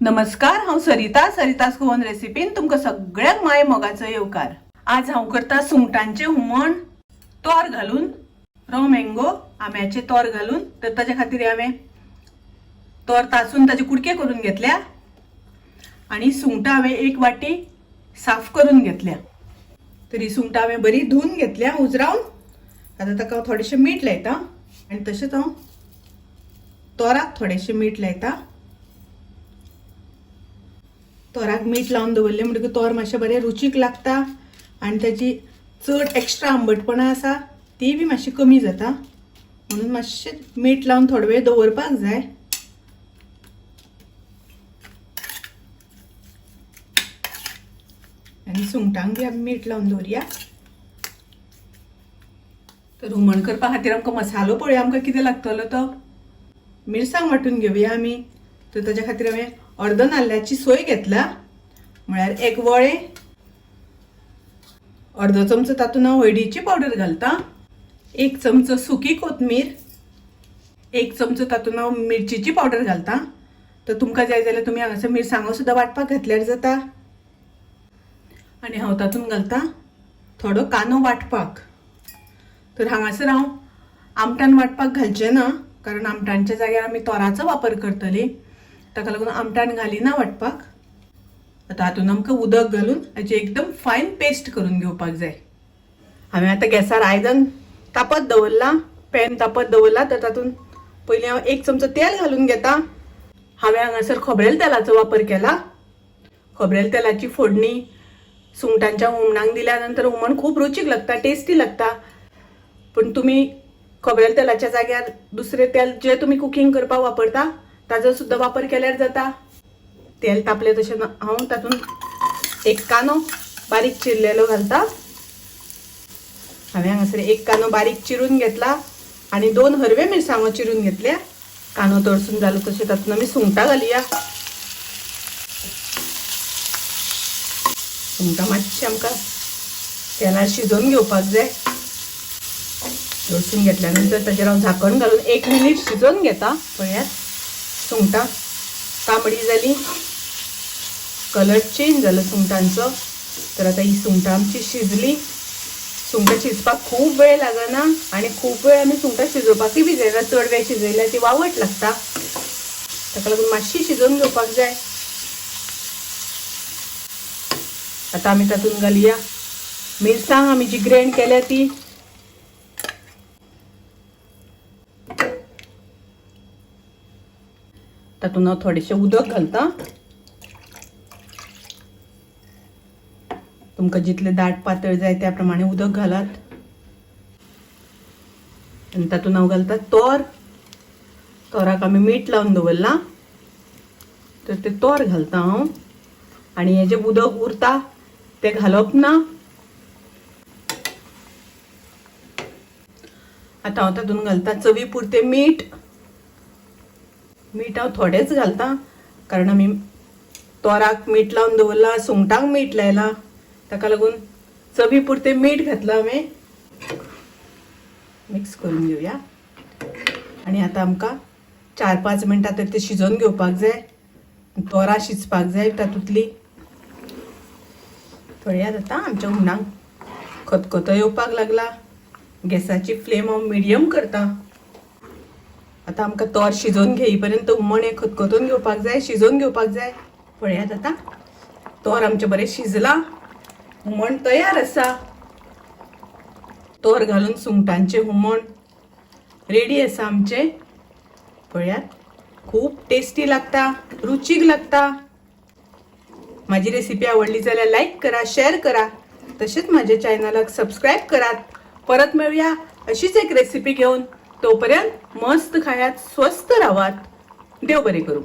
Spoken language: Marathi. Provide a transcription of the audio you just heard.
नमस्कार, हांव सरितास गोवन रेसिपीन तुमकां सगळ्यांक माय मोगाचो येवकार। आज हांव करता सुंगटांचे हुमण तोर घालून, रॉ मँगो आंब्याचे तोर घालून। तर ताचे खातीर हांवें तोर तासून ताचे कुडके करून घेतल्या आणि सुंगटां हांवें एक वाटी साफ करून घेतल्या। तर ही सुंगटां हांवें बरी धुवन घेतल्या उजरावन। आता ताका हांव थोडेशें मीठ लायता आणि तशेंच हांव तोराक थोडेशें मीठ लायता। तोराक मीठ लावन दवरले म्हणटकीर तोर मातशें बरें रुचीक लागता आणि त्याची चड एक्स्ट्रा आंबटपणा आसा ती बी मातशी कमी जाता, म्हणून मातशें मीठ लावन थोडो वेळ दवरपाक जाय। आणि सुंगटांक बी आमी मीठ लावन दवरया। तर हुमण करपा खातीर आमकां मसालो पळोवया आमकां कितें लागतलो तो। मिरसांग वांटून घेवया आमी। तर ताच्या खातीर हांवें अर्द नाल्ल्याची सोय घेतला, म्हळ्यार एक वळे, अर्दो चमचो तातूंत हांव हळदीची पावडर घालता, एक चमचो सुकी कोथमीर, एक चमचो तातूंत हांव मिरचीची पावडर घालता। तर तुमकां जाय जाल्यार तुमी हांगासर मिरसांगो सुद्दां वांटपाक घातल्यार जाता। आनी हांव तातूंत घालता थोडो कांदो वांटपाक। तर हांगासर हांव आमटान वांटपाक घालचें ना, कारण आमटांच्या जाग्यार आमी तोराचो वापर करतली, ताका लागून आमटान घालिना वांटपाक। आता हातून आमकां उदक घालून हाची एकदम फायन पेस्ट करून घेवपाक जाय। हांवें आतां गॅसार आयदन तापत दवरला, पॅन तापत दवरला। तर तातूंत पयलीं हांव एक चमचो तेल घालून घेता। हांवें हांगासर खोबरेल तेलाचो वापर केला। खोबरेल तेलाची फोडणी सुंगटांच्या हुमणाक दिल्या नंतर हुमण खूब रुचीक लागता, टेस्टी लागता। पण तुमी खोबरेल तेलाच्या जाग्यार दुसरे तेल जे तुमी कुकिंग करपाक वापरता ताजो सुद्दां वापर केल्यार जाता। तेल तापले तशें हांव तातूंत एक कांदो बारीक चिरलेलो घालता। हांवें हांगासर एक कांदो बारीक चिरून घेतला आणि 2 हरवे मिरसांगो चिरून घेतल्या। कांदो तळसून जालो तशें तातूंत आमी सुंगटां घालुया। सुंगटां मातशी आमकां तेलार शिजोवन घेवपाक जाय। तळसून घेतल्या नंतर ताचेर हांव झाकण घालून 1 मिनीट शिजोवन घेता। पळयात सुंगटां तांबडी जाली, कलर चेंज जालो सुंगटांचो। तर आता ही सुंगटां आमची शिजली। सुंगटां शिजपाक खूब वेळ लागना आणि खूब वेळ आमी सुंगटां शिजोवपाकय बी जायना, चड वेळ शिजयल्यार ती वावट लागता, ताका लागून मातशी शिजोवन घेवपाक जाय। आता आमी तातूंत घालुया मिरसांग आमी जी ग्रेंड केल्या ती। तातूंत हांव थोडेशें उदक घालता। तुमकां जितलें दाट पातळ जाय त्या प्रमाणे उदक घालात। आनी तातूंत हांव घालता तोर। तोराक आमी मीठ लावन दवरला, तर ते तोर घालता हांव। आनी हें जें उदक उरता तें घालप ना। आतां हांव तातूंत घालता चवी पुरतें मीठ। मीठ हांव थोडेंच घालता, कारण आमी तोराक मीठ लावन दवरला, सुंगटांक मीठ लायला, ताका लागून चवी पुरतें मीठ घातला हांवें। मिक्स करून घेवया। आनी आतां आमकां 4-5 मिनटां तर तें शिजोवन घेवपाक जाय। तोरां शिजपाक जाय तातूंतली। पळयात आतां आमच्या हुमणाक खतखतो येवपाक लागला। गॅसाची फ्लेम हांव मिडियम करता। आता आमकां तोर शिजोवन घेई पर्यंत हुमण हें खतखतोन घेवपाक जाय, शिजोवन घेवपाक जाय। पळयात आतां तोर आमचें बरें शिजलां, हुमण तयार आसा। तोर घालून सुंगटांचें हुमण रेडी आसा आमचें। पळयात खूब टेस्टी लागता, रुचीक लागता। म्हाजी रेसिपी आवडली जाल्यार लायक करा, शेअर करा, तशेंच म्हाज्या चॅनलाक सबस्क्रायब करात। परत मेळुया अशीच एक रेसिपी घेवन। तोपर्यंत मस्त खायात, स्वस्त रावात। देव बरें करूं।